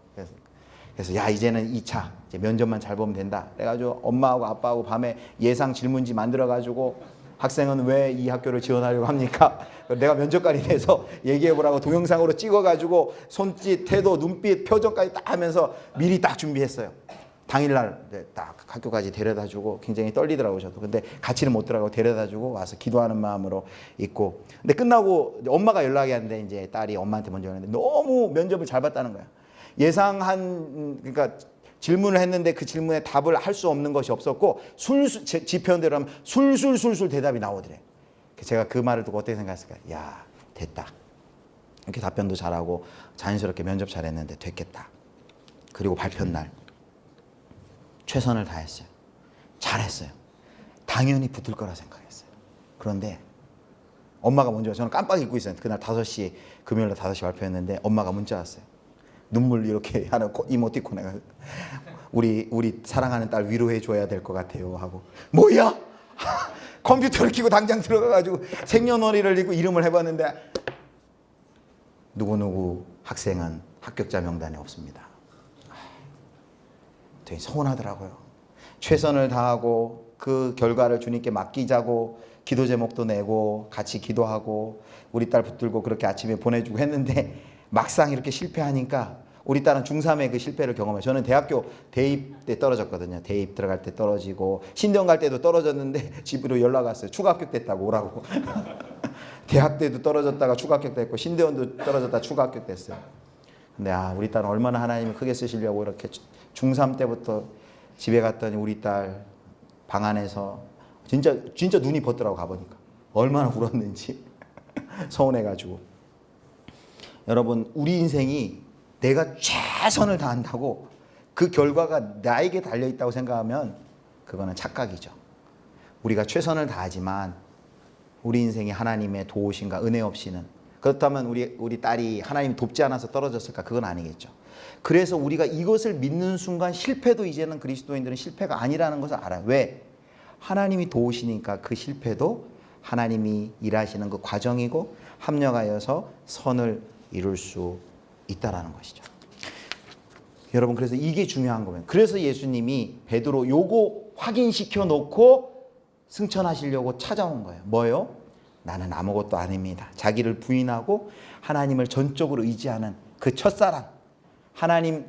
그래서 야 이제는 2차 이제 면접만 잘 보면 된다. 그래가지고 엄마하고 아빠하고 밤에 예상 질문지 만들어가지고 학생은 왜 이 학교를 지원하려고 합니까? 내가 면접관이 돼서 얘기해보라고 동영상으로 찍어가지고 손짓, 태도, 눈빛, 표정까지 딱 하면서 미리 딱 준비했어요. 당일날 딱 학교까지 데려다주고 굉장히 떨리더라고요. 저도. 근데 같이는 못 들어가고 데려다주고 와서 기도하는 마음으로 있고. 근데 끝나고 엄마가 연락이 왔는데 이제 딸이 엄마한테 먼저 연락했는데 너무 면접을 잘 봤다는 거야. 그러니까 질문을 했는데 그 질문에 답을 할 수 없는 것이 없었고 지편대로 하면 술술술술 대답이 나오더래. 제가 그 말을 듣고 어떻게 생각했을까요? 야 됐다. 이렇게 답변도 잘하고 자연스럽게 면접 잘했는데 됐겠다. 그리고 발표 날 최선을 다했어요. 잘했어요. 당연히 붙을 거라 생각했어요. 그런데 엄마가 먼저 저는 깜빡 잊고 있었는데 그날 5시 금요일날 5시 발표했는데 엄마가 문자 왔어요. 눈물 이렇게 하는 이모티콘 해가 우리 사랑하는 딸 위로해 줘야 될 것 같아요 하고 뭐야? 컴퓨터를 켜고 당장 들어가가지고 생년월일을 읽고 이름을 해봤는데 누구누구 학생은 합격자 명단에 없습니다. 되게 서운하더라고요. 최선을 다하고 그 결과를 주님께 맡기자고 기도 제목도 내고 같이 기도하고 우리 딸 붙들고 그렇게 아침에 보내주고 했는데 막상 이렇게 실패하니까 우리 딸은 중3의 그 실패를 경험해요. 저는 대학교 대입 때 떨어졌거든요. 대입 들어갈 때 떨어지고 신대원 갈 때도 떨어졌는데 집으로 연락 왔어요. 추가 합격됐다고 오라고. 대학 때도 떨어졌다가 추가 합격됐고 신대원도 떨어졌다가 추가 합격됐어요. 근데 우리 딸은 얼마나 하나님이 크게 쓰시려고 이렇게 중3 때부터 집에 갔더니 우리 딸 방 안에서 진짜 눈이 벗더라고. 가보니까 얼마나 울었는지 서운해가지고. 여러분, 우리 인생이 내가 최선을 다한다고 그 결과가 나에게 달려있다고 생각하면 그거는 착각이죠. 우리가 최선을 다하지만 우리 인생이 하나님의 도우심과 은혜 없이는, 그렇다면 우리 딸이 하나님이 돕지 않아서 떨어졌을까? 그건 아니겠죠. 그래서 우리가 이것을 믿는 순간 실패도 이제는 그리스도인들은 실패가 아니라는 것을 알아요. 왜? 하나님이 도우시니까 그 실패도 하나님이 일하시는 그 과정이고 합력하여서 선을 이룰 수 있다라는 것이죠. 여러분, 그래서 이게 중요한 거예요. 그래서 예수님이 베드로 요거 확인시켜 놓고 승천하시려고 찾아온 거예요. 뭐요? 나는 아무것도 아닙니다. 자기를 부인하고 하나님을 전적으로 의지하는 그 첫사랑, 하나님,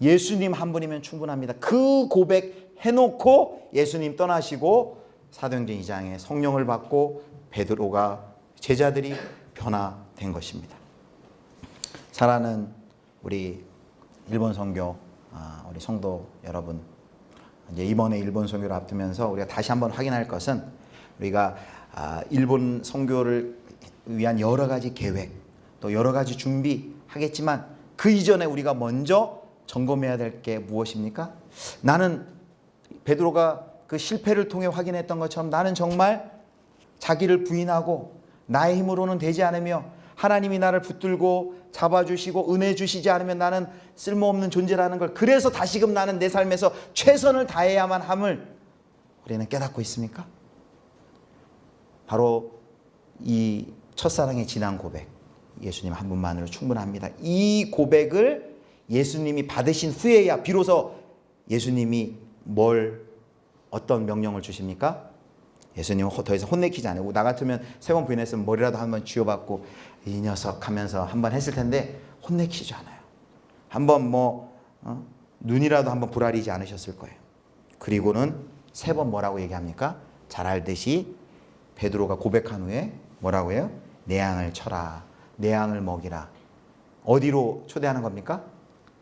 예수님 한 분이면 충분합니다. 그 고백 해놓고 예수님 떠나시고 사도행전 2장에 성령을 받고 베드로가, 제자들이 변화된 것입니다. 사랑하는 우리 일본 선교, 우리 성도 여러분, 이제 이번에 일본 선교를 앞두면서 우리가 다시 한번 확인할 것은, 우리가 일본 선교를 위한 여러 가지 계획, 또 여러 가지 준비하겠지만 그 이전에 우리가 먼저 점검해야 될 게 무엇입니까? 나는 베드로가 그 실패를 통해 확인했던 것처럼 나는 정말 자기를 부인하고 나의 힘으로는 되지 않으며 하나님이 나를 붙들고 잡아주시고 은혜 주시지 않으면 나는 쓸모없는 존재라는 걸, 그래서 다시금 나는 내 삶에서 최선을 다해야만 함을 우리는 깨닫고 있습니까? 바로 이 첫사랑의 진한 고백, 예수님 한 분만으로 충분합니다. 이 고백을 예수님이 받으신 후에야 비로소 예수님이 어떤 명령을 주십니까? 예수님은 더 이상 혼내키지 않고, 나 같으면 3번 부인했으면 머리라도 한번 쥐어받고 이 녀석 하면서 한번 했을 텐데 혼내키지 않아요. 한번 눈이라도 한번 부라리지 않으셨을 거예요. 그리고는 3번 뭐라고 얘기합니까? 잘 알듯이 베드로가 고백한 후에 뭐라고 해요? 내 양을 쳐라, 내 양을 먹이라. 어디로 초대하는 겁니까?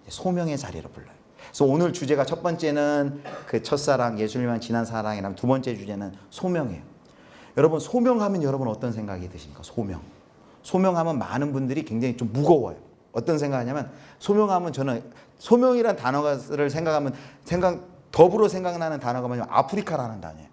소명의 자리로 불러요. 그래서 오늘 주제가 첫 번째는 그 첫사랑, 예수님만 지난 사랑이라면 두 번째 주제는 소명이에요. 여러분, 소명하면 여러분 어떤 생각이 드십니까? 소명하면 많은 분들이 굉장히 좀 무거워요. 어떤 생각하냐면, 소명하면, 저는 소명이란 단어를 생각하면 더불어 생각나는 단어가 뭐냐면 아프리카라는 단어예요.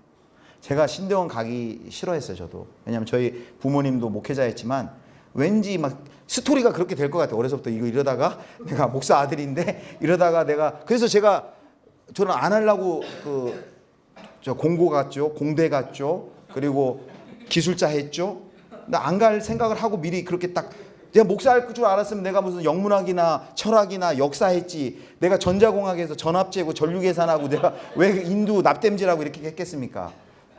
제가 신대원 가기 싫어했어요, 저도. 왜냐하면 저희 부모님도 목회자였지만 왠지 막 스토리가 그렇게 될 것 같아요. 어려서부터 이러다가 내가 목사 아들인데 이러다가 그래서 저는 안 하려고 공고 갔죠, 공대 갔죠, 그리고 기술자 했죠. 근데 안 갈 생각을 하고 미리 그렇게 딱, 내가 목사할 줄 알았으면 내가 무슨 영문학이나 철학이나 역사 했지, 내가 전자공학에서 전압재고 전류계산하고 내가 왜 인두 납땜질하고 이렇게 했겠습니까?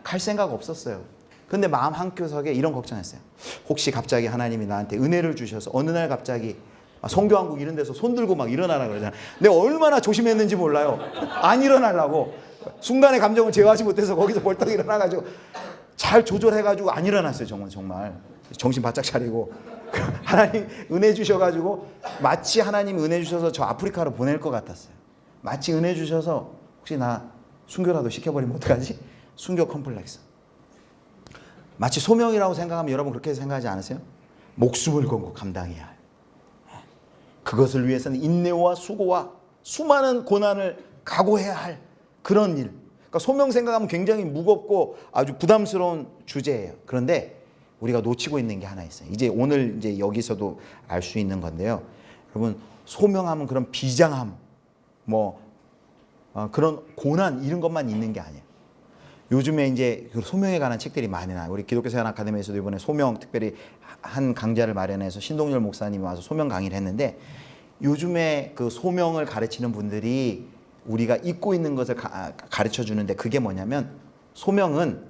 갈 생각 없었어요. 근데 마음 한구석에 이런 걱정했어요. 혹시 갑자기 하나님이 나한테 은혜를 주셔서 어느 날 갑자기 성교한국 이런 데서 손 들고 막 일어나라 그러잖아요. 내가 얼마나 조심했는지 몰라요. 안 일어나려고. 순간의 감정을 제어하지 못해서 거기서 벌떡 일어나가지고 잘 조절해가지고 안 일어났어요. 정말 정신 바짝 차리고 하나님 은혜 주셔가지고, 마치 하나님 은혜 주셔서 저 아프리카로 보낼 것 같았어요. 마치 은혜 주셔서 혹시 나 순교라도 시켜버리면 어떡하지? 순교 컴플렉스. 마치 소명이라고 생각하면 여러분 그렇게 생각하지 않으세요? 목숨을 걸고 감당해야 해요. 그것을 위해서는 인내와 수고와 수많은 고난을 각오해야 할 그런 일. 그러니까 소명 생각하면 굉장히 무겁고 아주 부담스러운 주제예요. 그런데 우리가 놓치고 있는 게 하나 있어요. 오늘 여기서도 알 수 있는 건데요. 여러분, 소명하면 그런 비장함, 그런 고난 이런 것만 있는 게 아니에요. 요즘에 그 소명에 관한 책들이 많이 나와요. 우리 기독교 세안 아카데미에서도 이번에 소명 특별히 한 강좌를 마련해서 신동열 목사님이 와서 소명 강의를 했는데, 요즘에 그 소명을 가르치는 분들이 우리가 잊고 있는 것을 가르쳐 주는데, 그게 뭐냐면, 소명은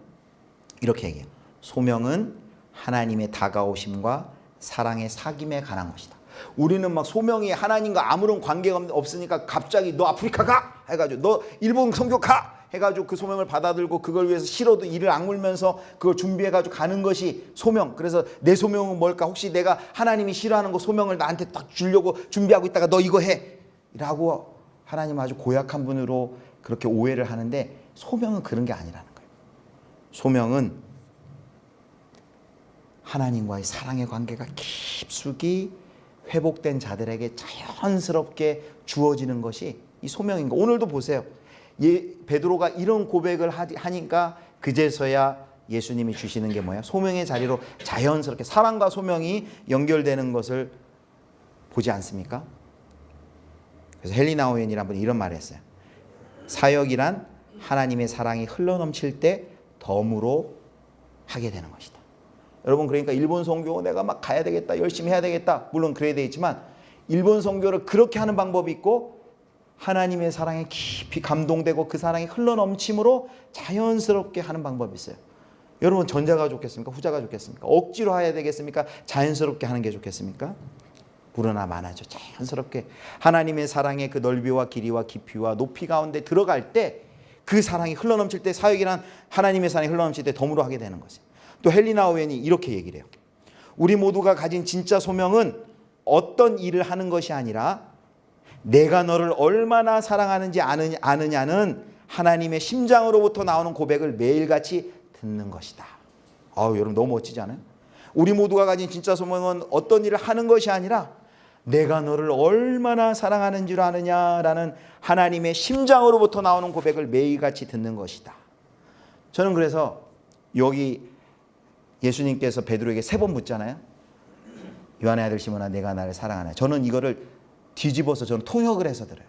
이렇게 얘기해요. 소명은 하나님의 다가오심과 사랑의 사귐에 관한 것이다. 우리는 막 소명이 하나님과 아무런 관계가 없으니까 갑자기 너 아프리카 가! 해가지고 너 일본 선교 가! 해가지고 그 소명을 받아들고 그걸 위해서 싫어도 이를 악물면서 그걸 준비해가지고 가는 것이 소명. 그래서 내 소명은 뭘까? 혹시 내가 하나님이 싫어하는 거 소명을 나한테 딱 주려고 준비하고 있다가 너 이거 해! 라고 하나님 아주 고약한 분으로 그렇게 오해를 하는데 소명은 그런 게 아니라는 거예요. 소명은 하나님과의 사랑의 관계가 깊숙이 회복된 자들에게 자연스럽게 주어지는 것이 이 소명인 거. 오늘도 보세요. 베드로가 이런 고백을 하니까 그제서야 예수님이 주시는 게 뭐야? 소명의 자리로 자연스럽게 사랑과 소명이 연결되는 것을 보지 않습니까? 그래서 헬리나 오웬이라는 분이 이런 말을 했어요. 사역이란 하나님의 사랑이 흘러넘칠 때 덤으로 하게 되는 것이다. 여러분, 그러니까 일본 선교 내가 막 가야 되겠다, 열심히 해야 되겠다, 물론 그래야 되겠지만 일본 선교를 그렇게 하는 방법이 있고 하나님의 사랑에 깊이 감동되고 그 사랑이 흘러넘침으로 자연스럽게 하는 방법이 있어요. 여러분, 전자가 좋겠습니까? 후자가 좋겠습니까? 억지로 해야 되겠습니까? 자연스럽게 하는 게 좋겠습니까? 물으나 마나죠. 자연스럽게 하나님의 사랑의 그 넓이와 길이와 깊이와 높이 가운데 들어갈 때 그 사랑이 흘러넘칠 때, 사역이란 하나님의 사랑이 흘러넘칠 때 덤으로 하게 되는 거죠. 또 헬리나 오웬이 이렇게 얘기를 해요. 우리 모두가 가진 진짜 소명은 어떤 일을 하는 것이 아니라 내가 너를 얼마나 사랑하는지 아느냐는 하나님의 심장으로부터 나오는 고백을 매일같이 듣는 것이다. 여러분, 너무 멋지지 않아요? 우리 모두가 가진 진짜 소명은 어떤 일을 하는 것이 아니라 내가 너를 얼마나 사랑하는 줄 아느냐라는 하나님의 심장으로부터 나오는 고백을 매일같이 듣는 것이다. 저는 그래서 여기 예수님께서 베드로에게 3번 묻잖아요. 요한의 아들 시몬아, 내가 나를 사랑하냐. 저는 이거를 뒤집어서 저는 통역을 해서 들어요.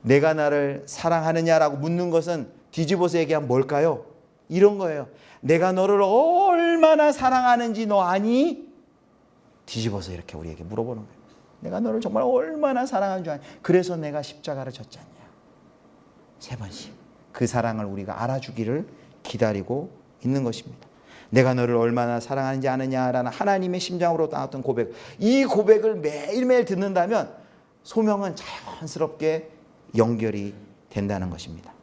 내가 나를 사랑하느냐라고 묻는 것은 뒤집어서 얘기하면 뭘까요? 이런 거예요. 내가 너를 얼마나 사랑하는지 너 아니? 뒤집어서 이렇게 우리에게 물어보는 거예요. 내가 너를 정말 얼마나 사랑하는 줄 아니? 그래서 내가 십자가를 졌지 않냐. 3번씩 그 사랑을 우리가 알아주기를 기다리고 있는 것입니다. 내가 너를 얼마나 사랑하는지 아느냐라는 하나님의 심장으로 나왔던 고백, 이 고백을 매일매일 듣는다면 소명은 자연스럽게 연결이 된다는 것입니다.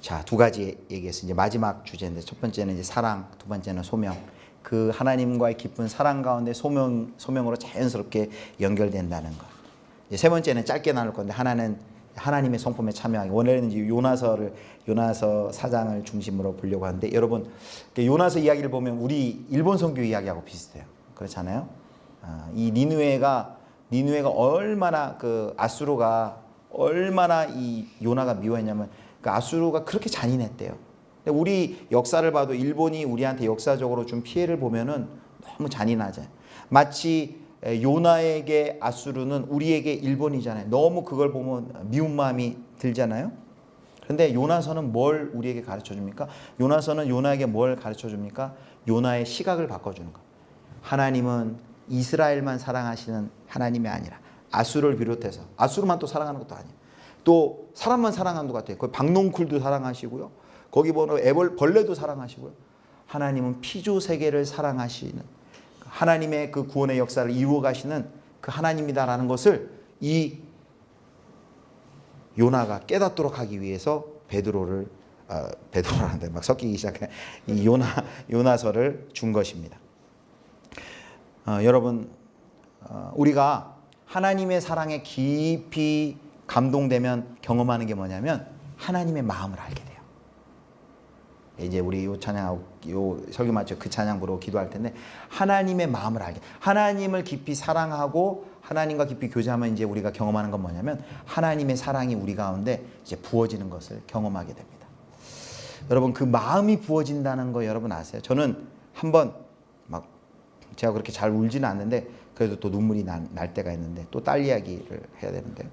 자, 2가지 얘기했어요. 이제 마지막 주제인데, 첫 번째는 이제 사랑, 두 번째는 소명. 그 하나님과의 깊은 사랑 가운데 소명으로 자연스럽게 연결된다는 것. 이제 3번째는 짧게 나눌 건데, 하나는 하나님의 성품에 참여하기. 원래는 이제 요나서 4장을 중심으로 보려고 하는데, 여러분, 요나서 이야기를 보면 우리 일본 선교 이야기하고 비슷해요. 그렇잖아요. 이 니느웨가 얼마나 그 아수르가 얼마나 이 요나가 미워했냐면, 그 아수르가 그렇게 잔인했대요. 우리 역사를 봐도 일본이 우리한테 역사적으로 준 피해를 보면은 너무 잔인하죠. 마치 요나에게 아수르는 우리에게 일본이잖아요. 너무 그걸 보면 미운 마음이 들잖아요. 그런데 요나서는 뭘 우리에게 가르쳐 줍니까? 요나서는 요나에게 뭘 가르쳐 줍니까? 요나의 시각을 바꿔주는 거. 하나님은 이스라엘만 사랑하시는 하나님이 아니라 아수르를 비롯해서, 아수르만 또 사랑하는 것도 아니에요. 또 사람만 사랑하는 것 같아요. 거기 박농쿨도 사랑하시고요. 거기 보면 벌레도 사랑하시고요. 하나님은 피조 세계를 사랑하시는 하나님의 그 구원의 역사를 이루어 가시는 그 하나님이다라는 것을 이 요나가 깨닫도록 하기 위해서 베드로라는데 막 섞이기 시작해. 이 요나서를 준 것입니다. 여러분, 우리가 하나님의 사랑에 깊이 감동되면 경험하는 게 뭐냐면 하나님의 마음을 알게 돼요. 이제 우리 요 찬양하고 요 설교 마치고 그 찬양 부르고 기도할 텐데, 하나님의 마음을 알게, 하나님을 깊이 사랑하고 하나님과 깊이 교제하면 이제 우리가 경험하는 건 뭐냐면 하나님의 사랑이 우리 가운데 이제 부어지는 것을 경험하게 됩니다. 여러분, 그 마음이 부어진다는 거 여러분 아세요? 저는 한번 막 제가 그렇게 잘 울지는 않는데 그래도 또 눈물이 날 때가 있는데, 또 딸 이야기를 해야 되는데,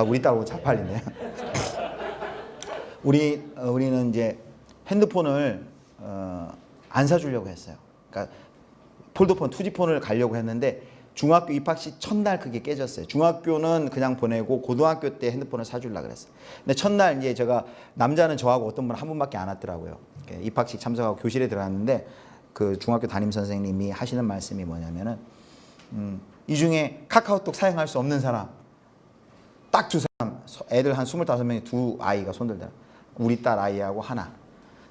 우리 딸하고 잘 팔리네요. 우리는 이제 핸드폰을 안 사주려고 했어요. 그러니까 폴더폰, 투지폰을 가려고 했는데 중학교 입학식 첫날 그게 깨졌어요. 중학교는 그냥 보내고 고등학교 때 핸드폰을 사주려고 그랬어요. 근데 첫날 이제 제가, 남자는 저하고 어떤 분 한 분밖에 안 왔더라고요. 입학식 참석하고 교실에 들어갔는데 그 중학교 담임 선생님이 하시는 말씀이 뭐냐면은 이 중에 카카오톡 사용할 수 없는 사람 딱 2사람, 애들 한 25명이 2아이가 손들더라. 우리 딸 아이하고 하나.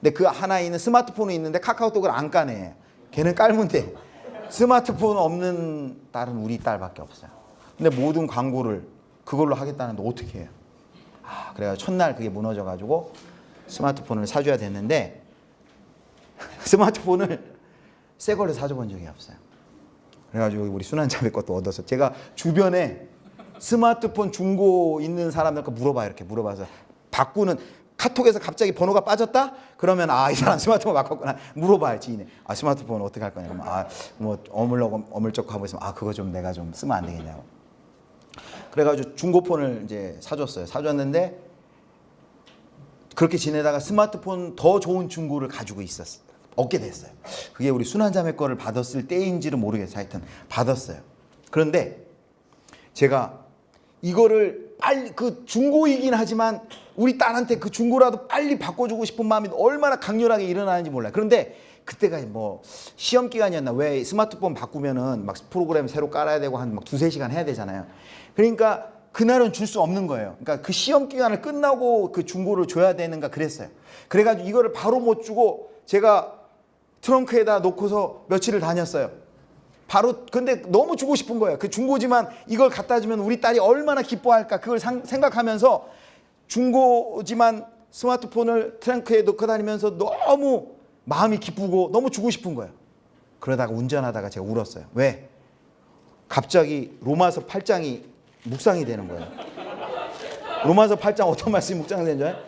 근데 그 하나이는 스마트폰이 있는데 카카오톡을 안 까네. 걔는 깔면 돼. 스마트폰 없는 딸은 우리 딸밖에 없어요. 근데 모든 광고를 그걸로 하겠다는데 어떻게 해요? 그래가지고 첫날 그게 무너져가지고 스마트폰을 사줘야 됐는데 스마트폰을 새 걸로 사줘본 적이 없어요. 그래가지고 우리 순환자매 것도 얻어서 제가 주변에 스마트폰 중고 있는 사람들 거 물어봐요. 이렇게 물어봐서 바꾸는 카톡에서 갑자기 번호가 빠졌다? 그러면 이 사람 스마트폰 바꿨구나. 물어봐요, 지인이. 스마트폰 어떻게 할 거냐. 그러면 뭐 어물쩍 하고 있으면 그거 좀 내가 좀 쓰면 안 되겠냐고. 그래가지고 중고폰을 이제 사줬어요. 사줬는데 그렇게 지내다가 스마트폰 더 좋은 중고를 가지고 얻게 됐어요. 그게 우리 순환자매 거를 받았을 때인지는 모르겠어요. 하여튼 받았어요. 그런데 제가 이거를 빨리 그 중고이긴 하지만 우리 딸한테 그 중고라도 빨리 바꿔주고 싶은 마음이 얼마나 강렬하게 일어나는지 몰라요. 그런데 그때가 뭐 시험 기간이었나. 왜 스마트폰 바꾸면은 막 프로그램 새로 깔아야 되고 한 막 2-3시간 해야 되잖아요. 그러니까 그날은 줄 수 없는 거예요. 그러니까 그 시험 기간을 끝나고 그 중고를 줘야 되는가 그랬어요. 그래가지고 이거를 바로 못 주고 제가 트렁크에다 놓고서 며칠을 다녔어요. 근데 너무 주고 싶은 거예요. 그 중고지만 이걸 갖다 주면 우리 딸이 얼마나 기뻐할까 그걸 생각하면서 중고지만 스마트폰을 트렁크에 넣고 다니면서 너무 마음이 기쁘고 너무 주고 싶은 거예요. 그러다가 운전하다가 제가 울었어요. 왜? 갑자기 로마서 8장이 묵상이 되는 거예요. 로마서 8장 어떤 말씀이 묵상되는 줄 알아요?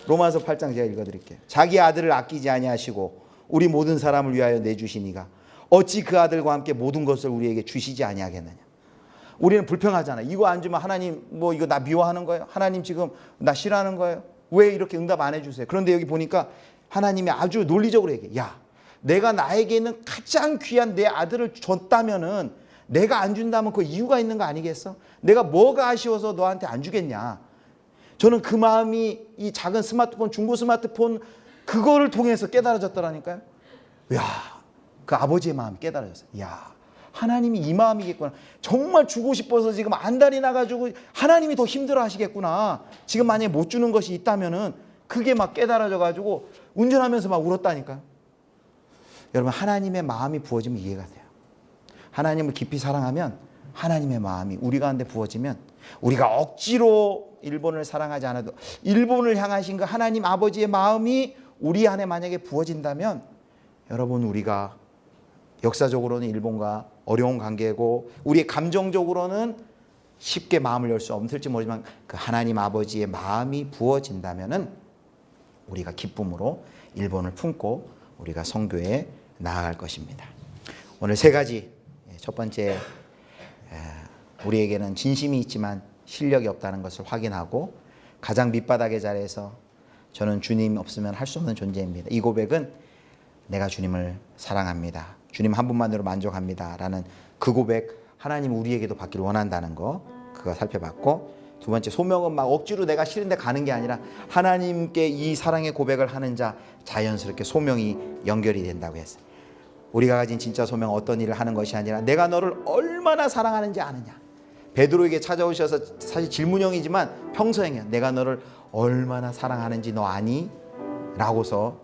로마서 8장 제가 읽어드릴게요. 자기 아들을 아끼지 아니하시고 우리 모든 사람을 위하여 내주시니가 어찌 그 아들과 함께 모든 것을 우리에게 주시지 아니하겠느냐. 우리는 불평하잖아요. 이거 안 주면 하나님 뭐 이거 나 미워하는 거예요? 하나님 지금 나 싫어하는 거예요? 왜 이렇게 응답 안 해주세요? 그런데 여기 보니까 하나님이 아주 논리적으로 얘기해. 야, 내가 나에게 있는 가장 귀한 내 아들을 줬다면은 내가 안 준다면 그 이유가 있는 거 아니겠어? 내가 뭐가 아쉬워서 너한테 안 주겠냐. 저는 그 마음이 이 작은 스마트폰, 중고 스마트폰 그거를 통해서 깨달아졌더라니까요. 야, 그 아버지의 마음이 깨달아졌어요. 야, 하나님이 이 마음이겠구나. 정말 주고 싶어서 지금 안달이 나가지고 하나님이 더 힘들어 하시겠구나. 지금 만약에 못 주는 것이 있다면은 그게 막 깨달아져가지고 운전하면서 막 울었다니까요. 여러분, 하나님의 마음이 부어지면 이해가 돼요. 하나님을 깊이 사랑하면 하나님의 마음이 우리 가운데 부어지면 우리가 억지로 일본을 사랑하지 않아도 일본을 향하신 그 하나님 아버지의 마음이 우리 안에 만약에 부어진다면 여러분, 우리가 역사적으로는 일본과 어려운 관계고 우리의 감정적으로는 쉽게 마음을 열 수 없을지 모르지만 그 하나님 아버지의 마음이 부어진다면은 우리가 기쁨으로 일본을 품고 우리가 선교에 나아갈 것입니다. 오늘 3가지. 첫 번째, 우리에게는 진심이 있지만 실력이 없다는 것을 확인하고 가장 밑바닥의 자리에서 저는 주님 없으면 할 수 없는 존재입니다. 이 고백은 내가 주님을 사랑합니다. 주님 한 분만으로 만족합니다. 라는 그 고백, 하나님 우리에게도 받기를 원한다는 거, 그거 살펴봤고, 두 번째, 소명은 막 억지로 내가 싫은데 가는 게 아니라 하나님께 이 사랑의 고백을 하는 자 자연스럽게 소명이 연결이 된다고 했어요. 우리가 가진 진짜 소명은 어떤 일을 하는 것이 아니라 내가 너를 얼마나 사랑하는지 아느냐. 베드로에게 찾아오셔서 사실 질문형이지만 평소행이야. 내가 너를 얼마나 사랑하는지 너 아니? 라고서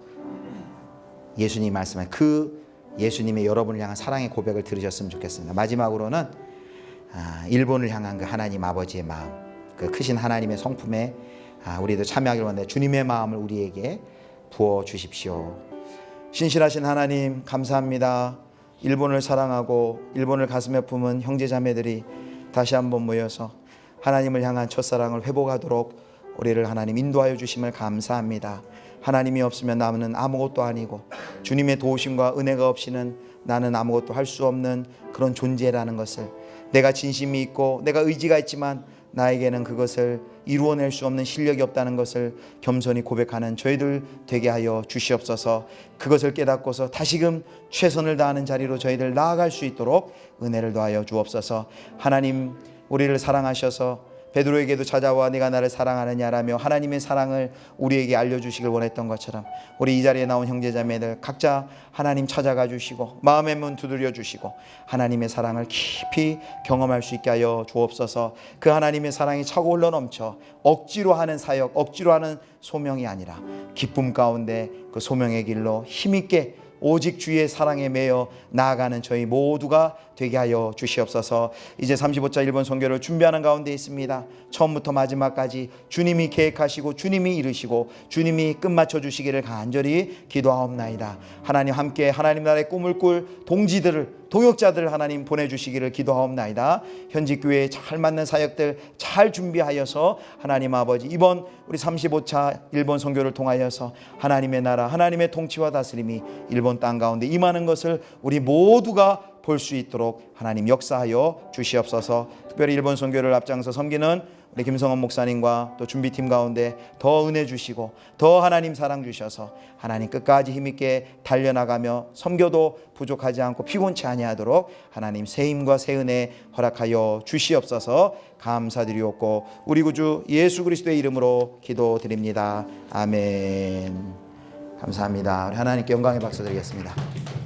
예수님이 말씀한 그 예수님의 여러분을 향한 사랑의 고백을 들으셨으면 좋겠습니다. 마지막으로는 일본을 향한 그 하나님 아버지의 마음, 그 크신 하나님의 성품에 우리도 참여하기를 원해 주님의 마음을 우리에게 부어 주십시오. 신실하신 하나님 감사합니다. 일본을 사랑하고 일본을 가슴에 품은 형제자매들이 다시 한번 모여서 하나님을 향한 첫사랑을 회복하도록 우리를 하나님 인도하여 주심을 감사합니다. 하나님이 없으면 나는 아무것도 아니고 주님의 도우심과 은혜가 없이는 나는 아무것도 할 수 없는 그런 존재라는 것을, 내가 진심이 있고 내가 의지가 있지만 나에게는 그것을 이루어낼 수 없는 실력이 없다는 것을 겸손히 고백하는 저희들 되게 하여 주시옵소서. 그것을 깨닫고서 다시금 최선을 다하는 자리로 저희들 나아갈 수 있도록 은혜를 더하여 주옵소서. 하나님 우리를 사랑하셔서 베드로에게도 찾아와 내가 나를 사랑하느냐라며 하나님의 사랑을 우리에게 알려주시길 원했던 것처럼 우리 이 자리에 나온 형제자매들 각자 하나님 찾아가 주시고 마음의 문 두드려 주시고 하나님의 사랑을 깊이 경험할 수 있게 하여 주옵소서. 그 하나님의 사랑이 차고 흘러넘쳐 억지로 하는 사역, 억지로 하는 소명이 아니라 기쁨 가운데 그 소명의 길로 힘있게 오직 주의 사랑에 매여 나아가는 저희 모두가 되게 하여 주시옵소서. 이제 35자 일본 선교를 준비하는 가운데 있습니다. 처음부터 마지막까지 주님이 계획하시고 주님이 이루시고 주님이 끝마쳐 주시기를 간절히 기도하옵나이다. 하나님 함께 하나님 나라의 꿈을 꿀 동지들을, 동역자들 하나님 보내주시기를 기도하옵나이다. 현직 교회에 잘 맞는 사역들 잘 준비하여서 하나님 아버지 이번 우리 35차 일본 선교를 통하여서 하나님의 나라, 하나님의 통치와 다스림이 일본 땅 가운데 임하는 것을 우리 모두가 볼 수 있도록 하나님 역사하여 주시옵소서. 특별히 일본 선교를 앞장서 섬기는 우리 김성원 목사님과 또 준비팀 가운데 더 은혜 주시고 더 하나님 사랑 주셔서 하나님 끝까지 힘있게 달려나가며 섬겨도 부족하지 않고 피곤치 아니하도록 하나님 새 힘과 새 은혜 허락하여 주시옵소서. 감사드리옵고 우리 구주 예수 그리스도의 이름으로 기도드립니다. 아멘. 감사합니다. 우리 하나님께 영광의 박수 드리겠습니다.